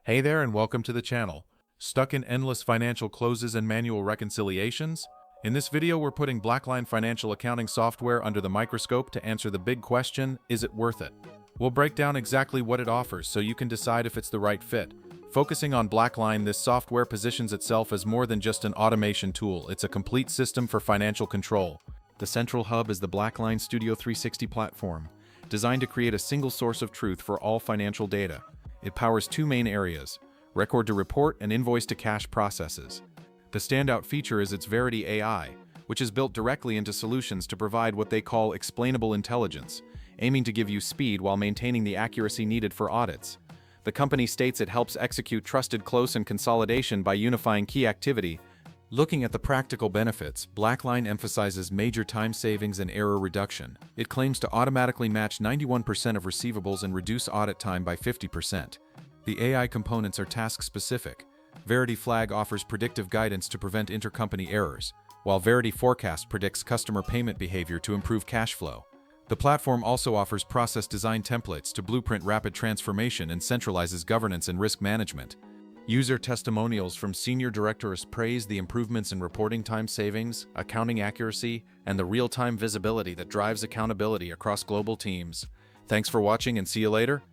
Hey there and welcome to the channel. Stuck in endless financial closes and manual reconciliations? In this video, we're putting Blackline financial accounting software under the microscope to answer the big question, is it worth it? We'll break down exactly what it offers so you can decide if it's the right fit. Focusing on Blackline, this software positions itself as more than just an automation tool. It's a complete system for financial control. The central hub is the Blackline Studio 360 platform, designed to create a single source of truth for all financial data. It powers two main areas: record-to-report and invoice-to-cash processes. The standout feature is its Verity AI, which is built directly into solutions to provide what they call explainable intelligence, aiming to give you speed while maintaining the accuracy needed for audits. The company states it helps execute trusted close and consolidation by unifying key activity. Looking at the practical benefits, Blackline emphasizes major time savings and error reduction. It claims to automatically match 91% of receivables and reduce audit time by 50%. The AI components are task-specific. Verity Flag offers predictive guidance to prevent intercompany errors, while Verity Forecast predicts customer payment behavior to improve cash flow. The platform also offers process design templates to blueprint rapid transformation and centralizes governance and risk management. User testimonials from senior directors praise the improvements in reporting time savings, accounting accuracy, and the real-time visibility that drives accountability across global teams. Thanks for watching and see you later.